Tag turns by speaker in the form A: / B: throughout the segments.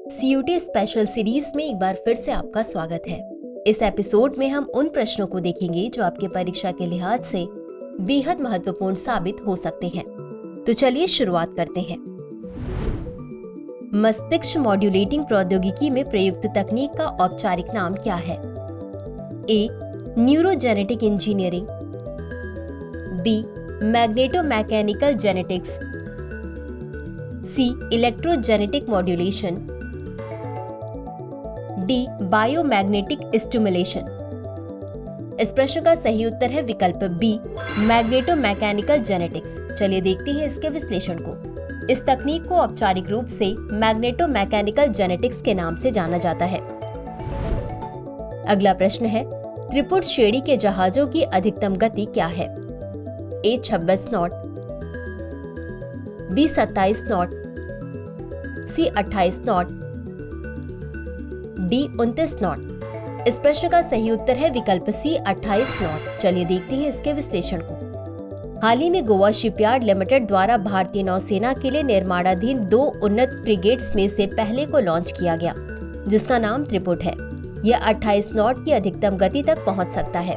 A: CUT special series में एक बार फिर से आपका स्वागत है। इस एपिसोड में हम उन प्रश्नों को देखेंगे जो आपके परीक्षा के लिहाज से बेहद महत्वपूर्ण साबित हो सकते हैं। तो चलिए शुरुआत करते हैं। मस्तिष्क मॉड्यूलेटिंग प्रौद्योगिकी में प्रयुक्त तकनीक का औपचारिक नाम क्या है? ए. न्यूरोजेनेटिक इंजीनियरिंग, बी. मैग्नेटोमैकेनिकल जेनेटिक्स, सी. इलेक्ट्रोजेनेटिक मॉड्यूलेशन, डी. Biomagnetic stimulation. इस प्रश्न का सही उत्तर है विकल्प बी, मैग्नेटोमैकेनिकल जेनेटिक्स। चलिए देखते हैं इसके विश्लेषण को। इस तकनीक को औपचारिक रूप से मैग्नेटोमैकेनिकल जेनेटिक्स के नाम से जाना जाता है। अगला प्रश्न है, त्रिपुट श्रेणी के जहाजों की अधिकतम गति क्या है? A. 26 knot, B. 27 knot, C. 28 knot, D. 29 knot. इस प्रश्न का सही उत्तर है विकल्प सी, 28 नॉट। चलिए देखते हैं इसके विश्लेषण को। हाल ही में गोवा शिपयार्ड लिमिटेड द्वारा भारतीय नौसेना के लिए निर्माणाधीन 2 उन्नत फ्रिगेट्स में से पहले को लॉन्च किया गया, जिसका नाम त्रिपुट है। यह 28 नॉट की अधिकतम गति तक पहुंच सकता है।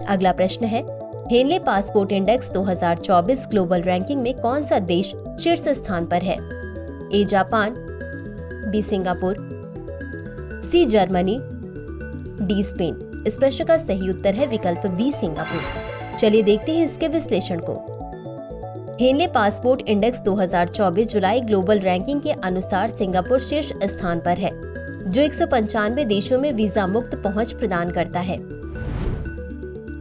A: अगला प्रश्न है, Henley passport index 2024 global ranking में कौन सा देश शीर्ष स्थान पर है? A. Japan, B. Singapore, C. Germany, D. Spain. इस प्रश्न का सही उत्तर है विकल्प बी, सिंगापुर। चलिए देखते हैं इसके विश्लेषण को। हेनले पासपोर्ट इंडेक्स 2024 जुलाई ग्लोबल रैंकिंग के अनुसार सिंगापुर शीर्ष स्थान पर है, जो 195 देशों में वीजा मुक्त पहुंच प्रदान करता है।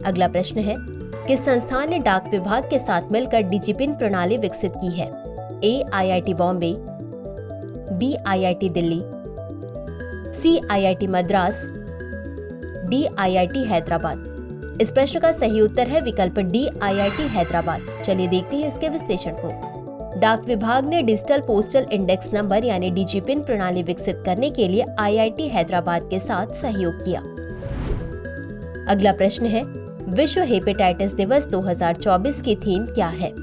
A: अगला प्रश्न है, किस संस्थान ने डाक विभाग के साथ मिलकर डिजिपिन प्रणाली विकसित की है? A. IIT Bombay, B. IIT Delhi, C. IIT Madras, D. IIT Hyderabad. इस प्रश्न का सही उत्तर है विकल्प डी, IIT हैदराबाद। चलिए देखते हैं इसके विश्लेषण को। डाक विभाग ने डिजिटल पोस्टल इंडेक्स नंबर यानी डिजिपिन प्रणाली विकसित करने के लिए IIT हैदराबाद के साथ सहयोग किया। अगला प्रश्न है, विश्व हेपेटाइटिस दिवस 2024 की थीम क्या है?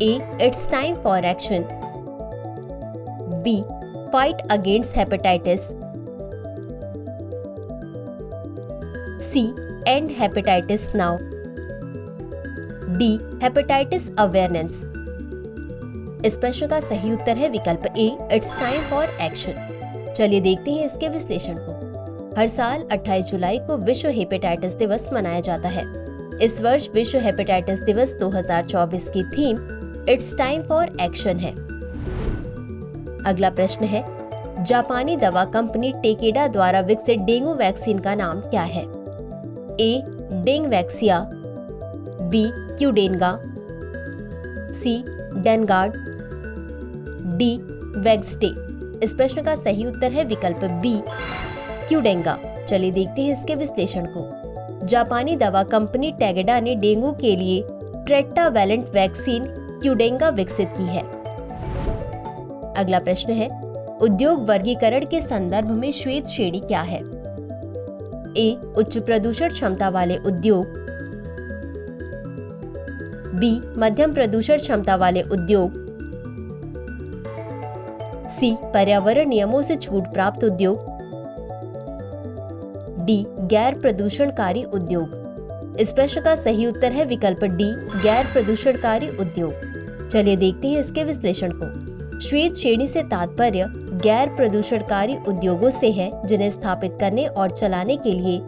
A: A. It's time for action, B. Fight against hepatitis, C. End hepatitis now, D. Hepatitis awareness. इस प्रश्न का सही उत्तर है विकल्प A, it's time for action. चलिए देखते हैं इसके विश्लेषण को। हर साल 28 जुलाई को विश्व हेपेटाइटिस दिवस मनाया जाता है। इस वर्ष विश्व हेपेटाइटिस दिवस 2024 की theme it's time for action है। अगला प्रश्न है, जापानी दवा कंपनी टेकेडा द्वारा विकसित डेंगू वैक्सीन का नाम क्या है? ए. Dengvaxia, B. क्यूडेनगा, सी. डेनगार्ड, डी. वैक्सटे। इस प्रश्न का सही उत्तर है विकल्प बी, क्यूडेंगा। चलिए देखते हैं इसके विश्लेषण को। जापानी दवा कंपनी टेकेडा ने डेंगू के लिए टेट्रावैलेंट वैक्सीन क्यूडेंगा विकसित की है। अगला प्रश्न है, उद्योग वर्गीकरण के संदर्भ में श्वेत श्रेणी क्या है? ए. उच्च प्रदूषण क्षमता वाले उद्योग, बी. मध्यम प्रदूषण क्षमता वाले उद्योग, सी. पर्यावरण नियमों से छूट प्राप्त उद्योग, डी. गैर प्रदूषणकारी उद्योग। इस प्रश्न का सही उत्तर है विकल्प डी, गैर प्रदूषणकारी उद्योग। चलिए देखते हैं इसके विश्लेषण को। श्वेत श्रेणी से तात्पर्य गैर प्रदूषणकारी उद्योगों से है, जिन्हें स्थापित करने और चलाने के लिए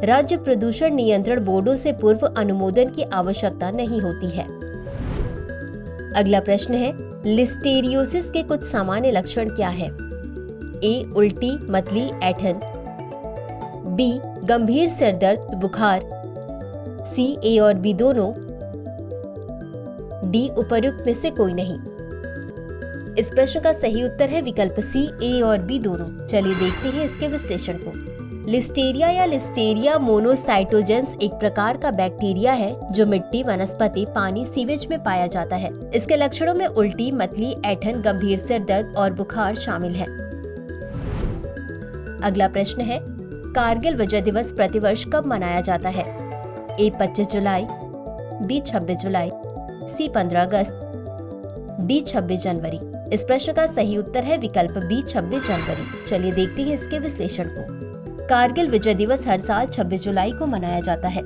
A: राज्य प्रदूषण नियंत्रण बोर्डों से पूर्व अनुमोदन की आवश्यकता नहीं होती है। अगला प्रश्न है, लिस्टेरियोसिस के कुछ सामान्य लक्षण क्या है? ए. उल्टी, मतली, ऐंठन, बी. गंभीर सिरदर्द, बुखार, सी. ए और बी दोनों, डी. उपर्युक्त में से कोई नहीं। इस प्रश्न का सही उत्तर है विकल्प सी, ए और बी दोनों। चलिए देखते हैं इसके विश्लेषण को। लिस्टेरिया या लिस्टेरिया मोनोसाइटोजेंस एक प्रकार का बैक्टीरिया है जो मिट्टी, वनस्पति, पानी, सीवेज में पाया जाता है। इसके लक्षणों में उल्टी, मतली, ऐंठन, गंभीर सिरदर्द और बुखार शामिल है। अगला प्रश्न है, कारगिल विजय दिवस प्रतिवर्ष कब मनाया जाता है? ए. 25 जुलाई, बी. 26 जुलाई, सी. 15 अगस्त, डी 26 जनवरी। इस प्रश्न का सही उत्तर है विकल्प बी 26 जनवरी। चलिए देखते हैं इसके विश्लेषण को। कारगिल विजय दिवस हर साल 26 जुलाई को मनाया जाता है।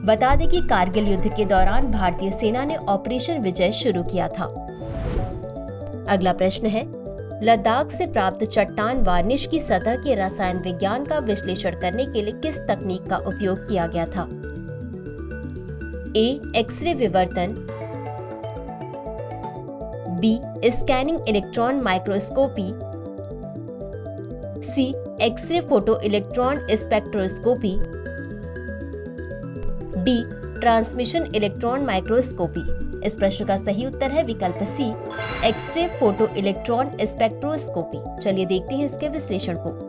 A: बता दें कि कारगिल युद्ध के दौरान भारतीय सेना ने ऑपरेशन विजय शुरू किया था। अगला प्रश्न है, लद्दाख से प्राप्त चट्टान वार्निश की सतह के रसायन विज्ञान का विश्लेषण करने के लिए किस तकनीक का उपयोग किया गया था? ए. एक्सरे विवर्तन, B. Scanning electron microscopy, C. X-ray photo electron spectroscopy, D. Transmission electron microscopy. इस प्रश्न का सही उत्तर है विकल्प C, x-ray photo electron spectroscopy. चलिए देखते हैं इसके विश्लेषण को।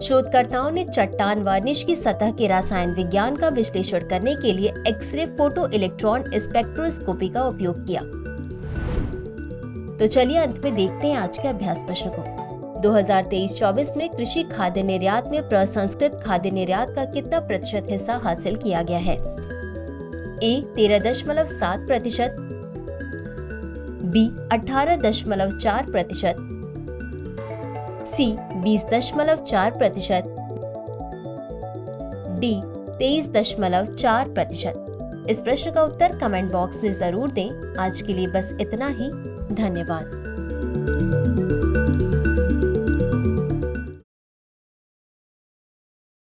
A: शोधकर्ताओं ने चट्टान वार्निश की सतह के रसायन विज्ञान का विश्लेषण करने के लिए एक्सरे फोटो इलेक्ट्रॉन स्पेक्ट्रोस्कोपी का उपयोग किया। तो चलिए अंत में देखते हैं आज के अभ्यास प्रश्न को। 2023-24 में कृषि खाद्य निर्यात में प्रसंस्कृत खाद्य निर्यात का कितना प्रतिशत हिस्सा हासिल किया गया है? ए. 13.7%, बी. 18.4%, सी. 20.4%, डी. 23.4%। इस प्रश्न का उत्तर कमेंट बॉक्स में जरूर दें। आज के लिए बस इतना ही। धन्यवाद।